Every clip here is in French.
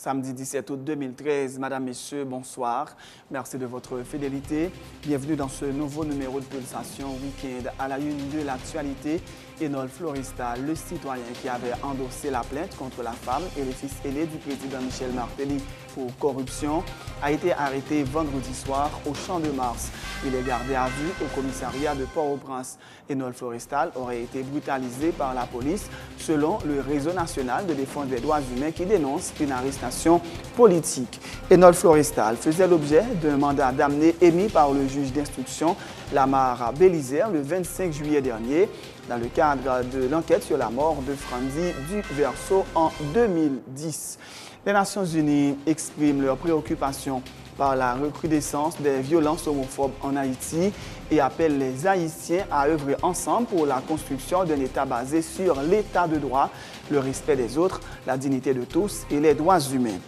Samedi 17 août 2013. Madame, Messieurs, bonsoir. Merci de votre fidélité. Bienvenue dans ce nouveau numéro de Pulsation Week-end. À la une de l'actualité, Enol Floristal, le citoyen qui avait endossé la plainte contre la femme et le fils aîné du président Michel Martelly pour corruption, a été arrêté vendredi soir au Champ de Mars. Il est gardé à vue au commissariat de Port-au-Prince. Enol Floristal aurait été brutalisé par la police selon le Réseau national de défense des droits humains qui dénonce une arrestation politique. Enol Floristal faisait l'objet d'un mandat d'amener émis par le juge d'instruction Lamar Bélizer le 25 juillet dernier dans le cadre de l'enquête sur la mort de Franzi Duverseau en 2010. Les Nations unies expriment leur préoccupation par la recrudescence des violences homophobes en Haïti et appellent les Haïtiens à œuvrer ensemble pour la construction d'un État basé sur l'état de droit, le respect des autres, la dignité de tous et les droits humains.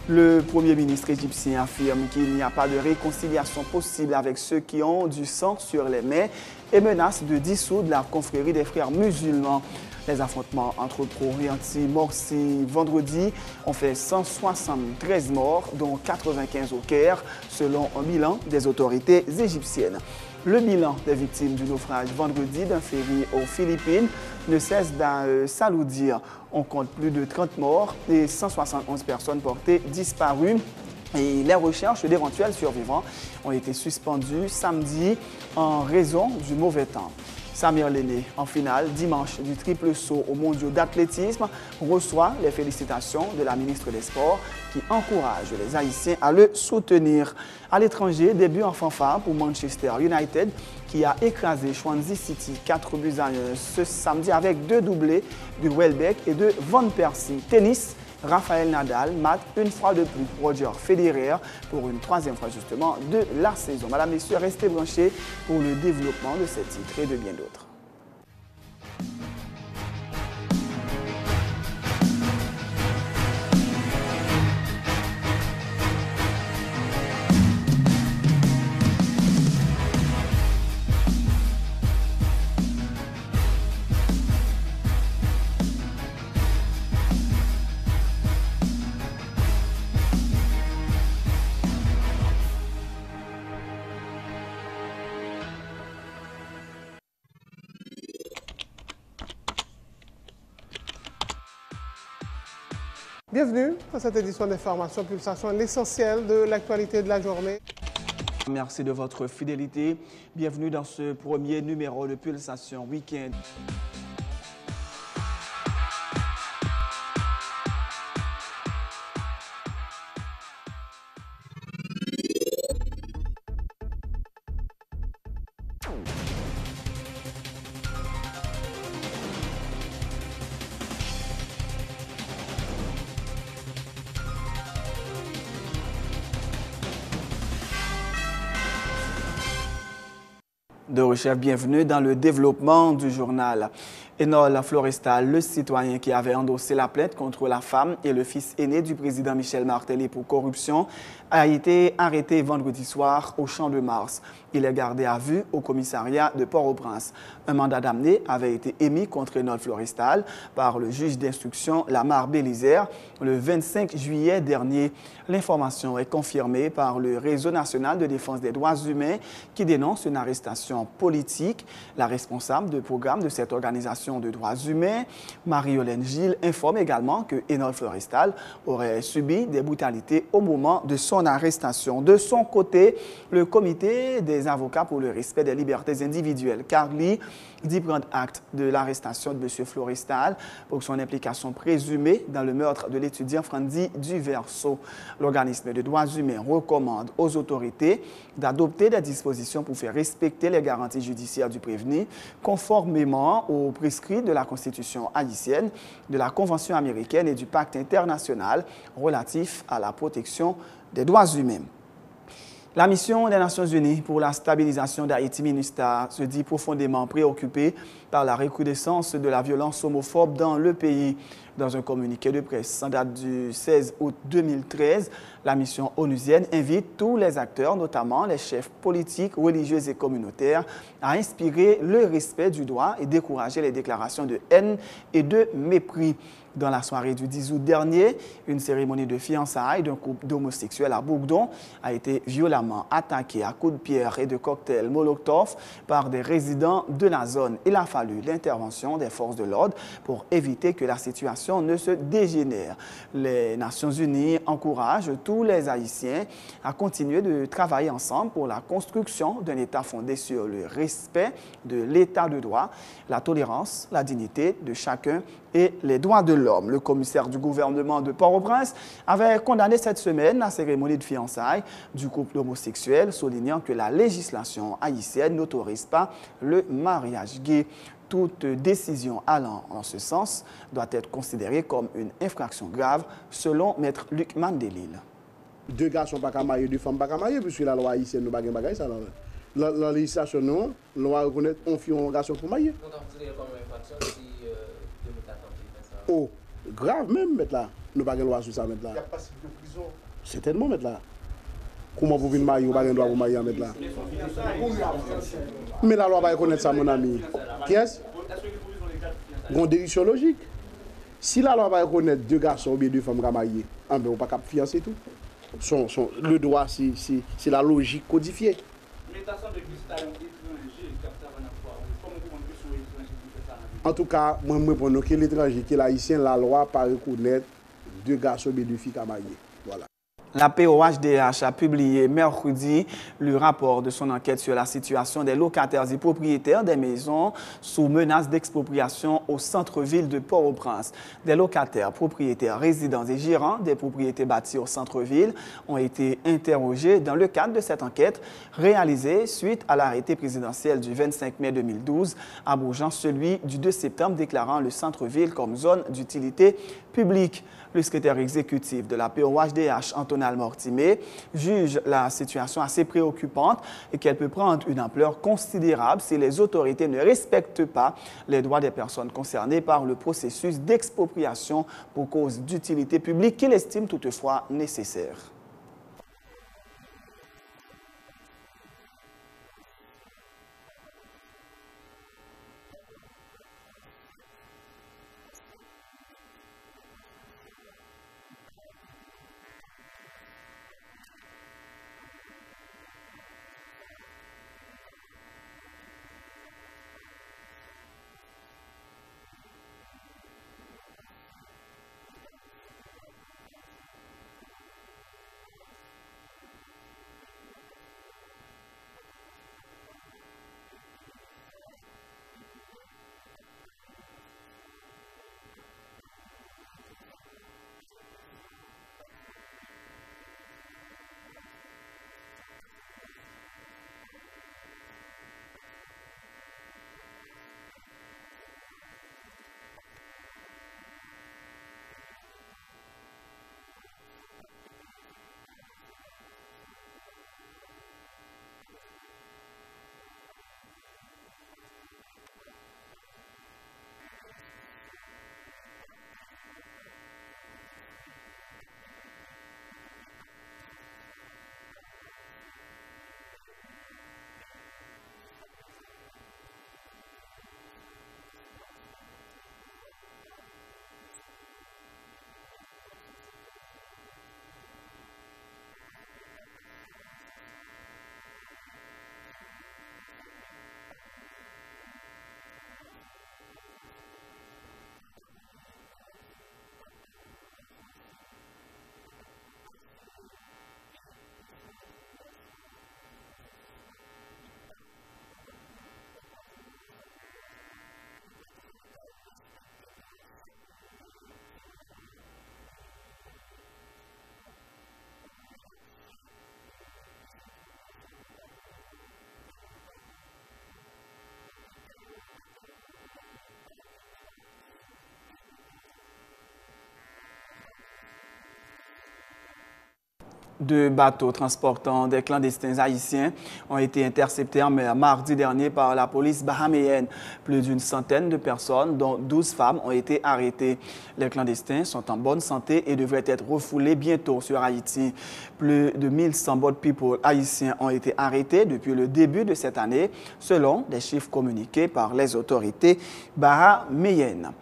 Le Premier ministre égyptien affirme qu'il n'y a pas de réconciliation possible avec ceux qui ont du sang sur les mains et menace de dissoudre la confrérie des frères musulmans. Les affrontements entre pro et anti-Morsi vendredi ont fait 173 morts, dont 95 au Caire, selon un bilan des autorités égyptiennes. Le bilan des victimes du naufrage vendredi d'un ferry aux Philippines ne cesse de s'alourdir. On compte plus de 30 morts et 171 personnes portées disparues. Et les recherches d'éventuels survivants ont été suspendues samedi en raison du mauvais temps. Samir Lene, en finale, dimanche du triple saut aux mondiaux d'athlétisme, reçoit les félicitations de la ministre des Sports qui encourage les Haïtiens à le soutenir. À l'étranger, début en fanfare pour Manchester United qui a écrasé Swansea City 4-1 ce samedi avec 2 doublés de Welbeck et de Van Persie. Tennis, Rafael Nadal mate une fois de plus Roger Federer pour une troisième fois justement de la saison. Madame, Messieurs, restez branchés pour le développement de ces titres et de bien d'autres. Bienvenue dans cette édition d'Information Pulsation, l'essentiel de l'actualité de la journée. Merci de votre fidélité. Bienvenue dans ce premier numéro de Pulsation Week-end. De recherche, bienvenue dans le développement du journal. Enol Floristal, le citoyen qui avait endossé la plainte contre la femme et le fils aîné du président Michel Martelly pour corruption, a été arrêté vendredi soir au Champ de Mars. Il est gardé à vue au commissariat de Port-au-Prince. Un mandat d'amener avait été émis contre Enol Floristal par le juge d'instruction Lamar Bélizer le 25 juillet dernier. L'information est confirmée par le Réseau national de défense des droits humains qui dénonce une arrestation politique. La responsable de programme de cette organisation de droits humains, Marie-Hélène Gilles, informe également que Enol Floristal aurait subi des brutalités au moment de son arrestation. De son côté, le comité des avocats pour le respect des libertés individuelles, CARLI, dit prendre acte de l'arrestation de M. Floristal pour son implication présumée dans le meurtre de l'étudiant Franzi Duverseau. L'organisme de droits humains recommande aux autorités d'adopter des dispositions pour faire respecter les garanties judiciaires du prévenu, conformément aux prescrits de la Constitution haïtienne, de la Convention américaine et du Pacte international relatif à la protection des droits humains. La mission des Nations unies pour la stabilisation d'Haïti, MINUSTAH, se dit profondément préoccupée par la recrudescence de la violence homophobe dans le pays. Dans un communiqué de presse en date du 16 août 2013, la mission onusienne invite tous les acteurs, notamment les chefs politiques, religieux et communautaires, à inspirer le respect du droit et décourager les déclarations de haine et de mépris. Dans la soirée du 10 août dernier, une cérémonie de fiançailles d'un couple d'homosexuels à Bourdon a été violemment attaquée à coups de pierre et de cocktails Molotov par des résidents de la zone. Il a fallu l'intervention des forces de l'ordre pour éviter que la situation ne se dégénère. Les Nations Unies encouragent tous les Haïtiens à continuer de travailler ensemble pour la construction d'un État fondé sur le respect de l'État de droit, la tolérance, la dignité de chacun et les droits de l'homme. Le commissaire du gouvernement de Port-au-Prince avait condamné cette semaine la cérémonie de fiançailles du couple homosexuel, soulignant que la législation haïtienne n'autorise pas le mariage gay. Toute décision allant en ce sens doit être considérée comme une infraction grave, selon Maître Luc Mandelil. Deux garçons ne sont pas mariés, deux femmes ne sont pas mariées, puisque la loi haïtienne ne pas marier ça. La législation, non, la loi reconnaît qu'on fait un garçon pour marier. Oh, grave même, mettre là. Nous n'avons pas de loi sur ça, mettre là. Il y a pas de prison. Certainement, mettre là. Comment vous venez marier, vous n'avez pas de loi pour marier, mettre là. Mais la loi va reconnaître ça, mon ami. Qui est-ce? Une déduction logique. Si la loi va reconnaître deux garçons ou bien deux femmes mariées, on ne peut pas fiancer tout. Le droit, c'est la logique codifiée. En tout cas, moi, je pense que l'étranger, que l'haïtien, la loi pas reconnaître deux garçons et deux filles à marier. Voilà. La POHDH a publié mercredi le rapport de son enquête sur la situation des locataires et propriétaires des maisons sous menace d'expropriation au centre-ville de Port-au-Prince. Des locataires, propriétaires, résidents et gérants des propriétés bâties au centre-ville ont été interrogés dans le cadre de cette enquête réalisée suite à l'arrêté présidentiel du 25 mai 2012 abrogeant celui du 2 septembre déclarant le centre-ville comme zone d'utilité publique. Le secrétaire exécutif de la POHDH, Antonal Mortimé, juge la situation assez préoccupante et qu'elle peut prendre une ampleur considérable si les autorités ne respectent pas les droits des personnes concernées par le processus d'expropriation pour cause d'utilité publique qu'il estime toutefois nécessaire. Deux bateaux transportant des clandestins haïtiens ont été interceptés en mer mardi dernier par la police bahaméenne. Plus d'une centaine de personnes, dont 12 femmes, ont été arrêtées. Les clandestins sont en bonne santé et devraient être refoulés bientôt sur Haïti. Plus de 1100 boat people haïtiens ont été arrêtés depuis le début de cette année, selon des chiffres communiqués par les autorités bahaméennes.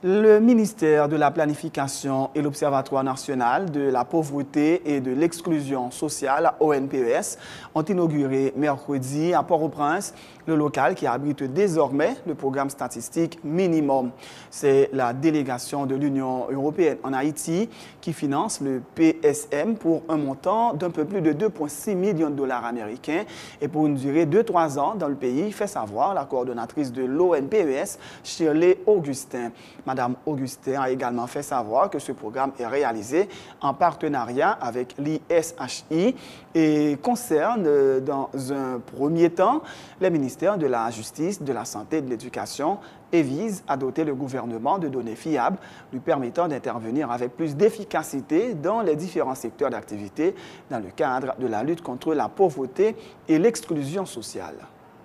Le ministère de la Planification et l'Observatoire national de la pauvreté et de l'exclusion sociale, ONPES, ont inauguré mercredi à Port-au-Prince le local qui abrite désormais le programme statistique minimum. C'est la délégation de l'Union européenne en Haïti qui finance le PSM pour un montant d'un peu plus de 2,6 millions de dollars américains et pour une durée de 3 ans dans le pays, fait savoir la coordonnatrice de l'ONPES, Shirley Augustin. Madame Augustin a également fait savoir que ce programme est réalisé en partenariat avec l'ISHI et concerne dans un premier temps les ministères de la Justice, de la Santé et de l'Éducation et vise à doter le gouvernement de données fiables lui permettant d'intervenir avec plus d'efficacité dans les différents secteurs d'activité dans le cadre de la lutte contre la pauvreté et l'exclusion sociale.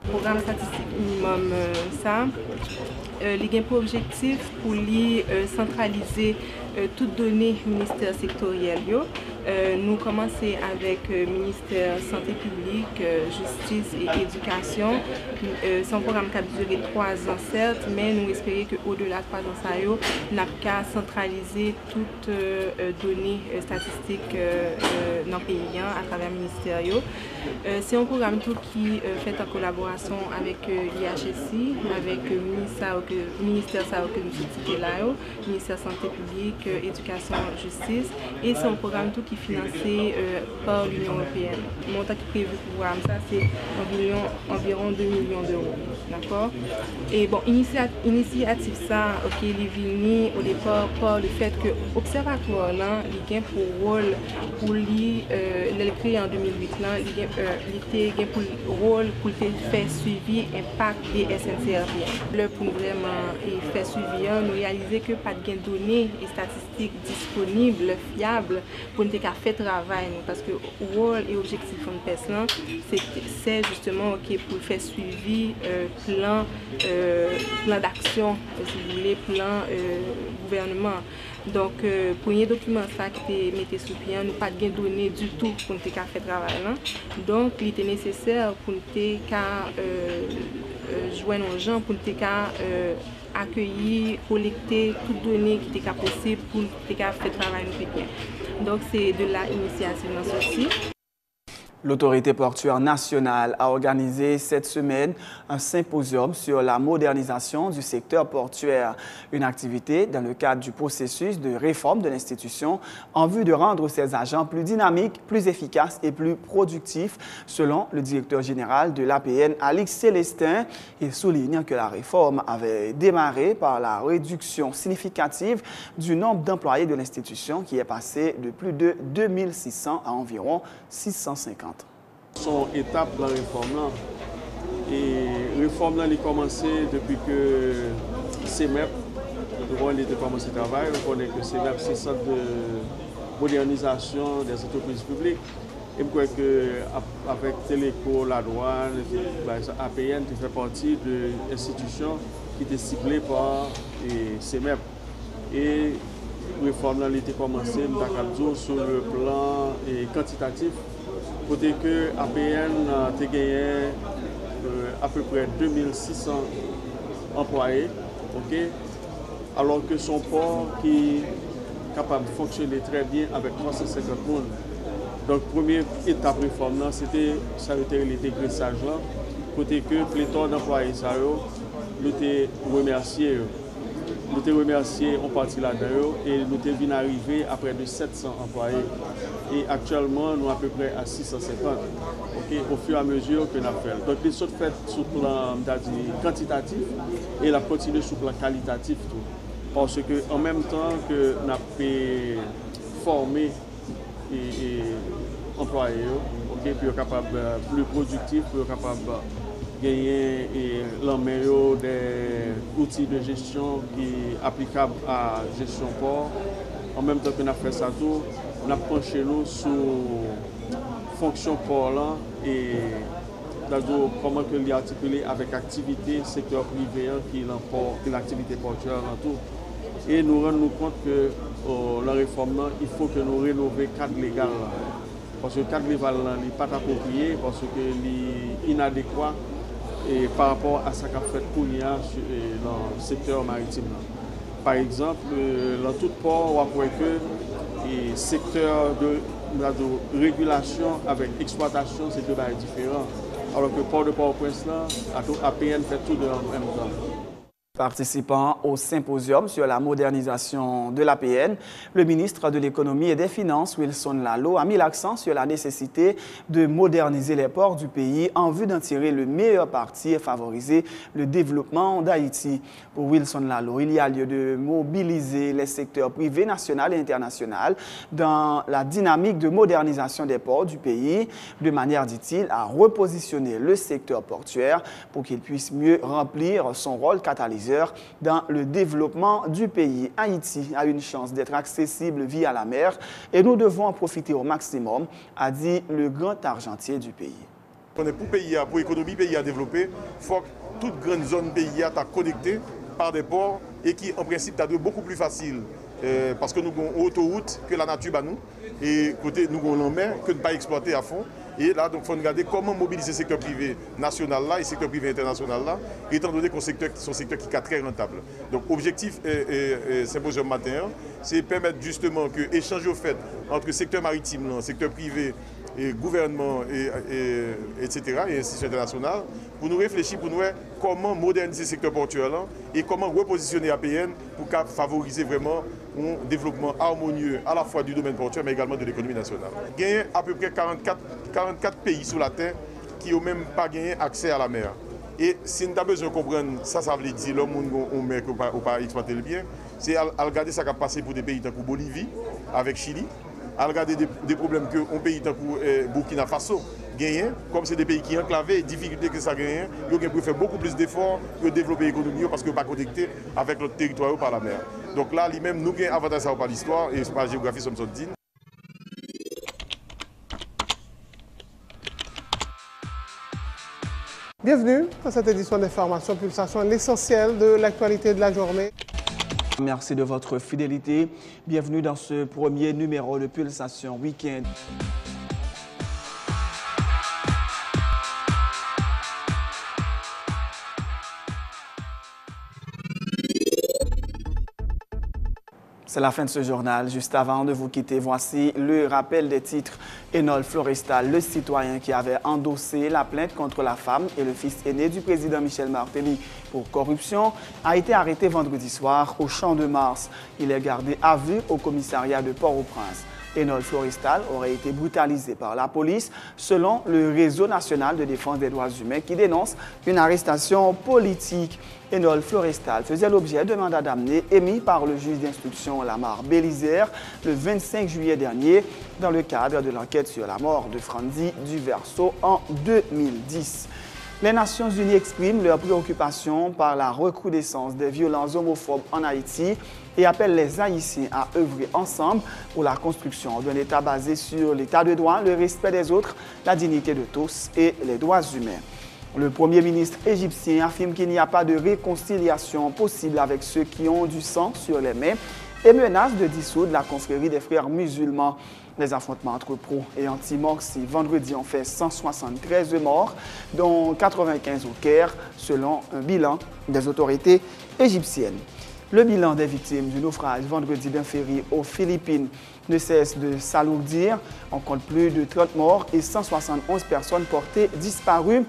Le programme statistique minimum, il a pour objectif pour centraliser toutes données ministère sectoriel. Nous commençons avec ministère santé publique, justice et éducation. C'est un programme qui a duré 3 ans certes, mais nous espérons qu'au-delà de 3 ans, nous avons qu'à centraliser toutes données statistiques dans le pays à travers le ministère. C'est un programme qui est fait en collaboration avec l'IHSI, avec le ministère que nous sommes là, ministère santé publique, éducation, justice, et c'est un programme qui est financé par l'Union européenne. Le montant qui est prévu pour le programme, c'est environ 2 millions d'euros. D'accord? Et bon, initiative ça, il est venu au départ par le fait que l'Observatoire il a pour rôle pour lui, créé en 2008, il a pour rôle pour faire suivi impact des SNCRPM. Le pour vraiment faire suivi, nous réaliser que pas de données et statistiques disponibles, fiables pour nous faire travail parce que le rôle et objectif de personne c'est justement pour faire suivi plan d'action, si vous voulez, plan gouvernement. Donc, pour les documents qui étaient mis sous pied, nous n'avons pas de données du tout pour nous faire travail. Donc, il était nécessaire pour nous joindre aux gens, pour nous accueillir, collecter toutes les données qui étaient possibles pour nous faire travail. Donc, c'est de la initiative dans ceci. L'autorité portuaire nationale a organisé cette semaine un symposium sur la modernisation du secteur portuaire, une activité dans le cadre du processus de réforme de l'institution en vue de rendre ses agents plus dynamiques, plus efficaces et plus productifs, selon le directeur général de l'APN, Alix Célestin. Il souligne que la réforme avait démarré par la réduction significative du nombre d'employés de l'institution qui est passé de plus de 2600 à environ 650. Son étape dans la réforme là. Et la réforme là, elle a commencé depuis que CEMEP, il a commencé le travail. On connaît que CEMEP, c'est le centre de modernisation des entreprises publiques. Et je crois qu'avec Téléco, la douane, APN, qui fait partie de l'institution qui était ciblée par CEMEP. Et la réforme là, elle a été commencée sur le plan quantitatif. Côté que APN a gagné à peu près 2600 employés, alors que son port qui est capable de fonctionner très bien avec 350 personnes. Donc, première étape de réforme, c'était l'intégrissage. Côté que pléthore d'employés, nous te remercier. Nous te remercier en partie là-dedans et nous te venus arriver à près de 700 employés. Et actuellement, nous à peu près à 650 au fur et à mesure que nous faisons. Donc, les choses faites sur le plan quantitatif et la continuer sur le plan qualitatif. Tout. Parce qu'en même temps que nous avons formé et employés, pour être capable plus productif, pour être capable gagner des outils de gestion qui sont applicables à la gestion port. En même temps que nous avons fait ça tout, on a penché nous sur fonction corps et comment que l'y articuler avec activité secteur privé qui est l'activité portuaire en tout. Et nous rendons compte que la réforme, il faut que nous rénovions le cadre légal. Parce que le cadre légal n'est pas approprié, parce qu'il est inadéquat et par rapport à ce qu'a fait Kounia dans le secteur maritime. Par exemple, dans tout port, on voit que le secteur de régulation avec exploitation, c'est deux barres différents. Alors que le port de Port-au-Prince, APN fait tout en même temps. Participant au symposium sur la modernisation de l'APN, le ministre de l'Économie et des Finances, Wilson Lalo, a mis l'accent sur la nécessité de moderniser les ports du pays en vue d'en tirer le meilleur parti et favoriser le développement d'Haïti. Pour Wilson Lalo, il y a lieu de mobiliser les secteurs privés national et international dans la dynamique de modernisation des ports du pays, de manière, dit-il, à repositionner le secteur portuaire pour qu'il puisse mieux remplir son rôle catalyseur dans le développement du pays. Haïti a une chance d'être accessible via la mer et nous devons en profiter au maximum, a dit le grand argentier du pays. Pour pays, pour l'économie pays à développer, il faut que toute grande zone pays soit connectée par des ports et qui en principe est beaucoup plus facile parce que nous avons une autoroute que la nature bat nous et côté nous avons la mer que ne pas exploiter à fond. Et là, donc, il faut regarder comment mobiliser le secteur privé national là et le secteur privé international là, étant donné que c'est un secteur qui est très rentable. Donc, l'objectif symposium matin, c'est permettre justement que l'échange au fait entre le secteur maritime, le secteur privé, et gouvernement, etc., et institutions internationales, pour nous réfléchir, pour nous voir comment moderniser le secteur portuaire là, et comment repositionner APN pour favoriser vraiment un développement harmonieux à la fois du domaine portuaire, mais également de l'économie nationale. Il y a à peu près 44 pays sur la Terre qui n'ont même pas gagné accès à la mer. Et si nous avons besoin de comprendre, ça veut dire l'homme en mer qui n'a pas exploité le bien, c'est à regarder ce qui a passé pour des pays comme Bolivie, avec Chili, à regarder des problèmes qu'un pays comme Burkina Faso gagne, comme c'est des pays qui sont enclavés, difficultés que ça gagne, ils ont faire beaucoup plus d'efforts pour développer l'économie parce qu'ils ne sont pas connectés avec notre territoire par la mer. Donc là, lui-même, nous avons avantage par l'histoire et par la géographie, sommes dit. Bienvenue dans cette édition d'Information Pulsation, l'essentiel de l'actualité de la journée. Merci de votre fidélité. Bienvenue dans ce premier numéro de Pulsation Week-end. C'est la fin de ce journal. Juste avant de vous quitter, voici le rappel des titres. Enol Florestal, le citoyen qui avait endossé la plainte contre la femme et le fils aîné du président Michel Martelly pour corruption, a été arrêté vendredi soir au Champ de Mars. Il est gardé à vue au commissariat de Port-au-Prince. Enol Florestal aurait été brutalisé par la police selon le Réseau national de défense des droits humains qui dénonce une arrestation politique. Enol Florestal faisait l'objet d'un mandat d'amener émis par le juge d'instruction Lamar Bélisaire le 25 juillet dernier dans le cadre de l'enquête sur la mort de Frandy Duverseau en 2010. Les Nations Unies expriment leur préoccupation par la recrudescence des violences homophobes en Haïti et appellent les Haïtiens à œuvrer ensemble pour la construction d'un État basé sur l'état de droit, le respect des autres, la dignité de tous et les droits humains. Le Premier ministre égyptien affirme qu'il n'y a pas de réconciliation possible avec ceux qui ont du sang sur les mains et menace de dissoudre la confrérie des frères musulmans. Les affrontements entre pro et anti-Morsi vendredi ont fait 173 morts, dont 95 au Caire, selon un bilan des autorités égyptiennes. Le bilan des victimes du naufrage vendredi d'un ferry aux Philippines ne cesse de s'alourdir. On compte plus de 30 morts et 171 personnes portées disparues.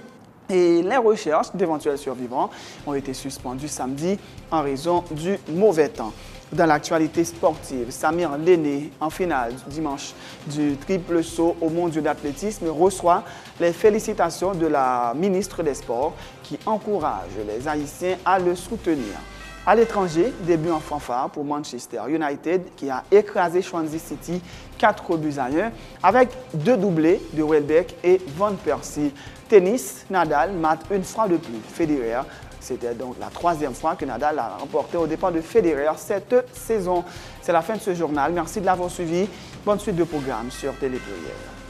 Et les recherches d'éventuels survivants ont été suspendues samedi en raison du mauvais temps. Dans l'actualité sportive, Samir Lene, en finale dimanche du triple saut au mondial d'athlétisme, reçoit les félicitations de la ministre des Sports qui encourage les Haïtiens à le soutenir. À l'étranger, début en fanfare pour Manchester United qui a écrasé Swansea City 4-1 avec 2 doublés de Welbeck et Van Persie. Tennis, Nadal mate une fois de plus Federer C'était donc la 3e fois que Nadal a remporté au départ de Federer cette saison. C'est la fin de ce journal. Merci de l'avoir suivi. Bonne suite de programme sur Télé Pluriel.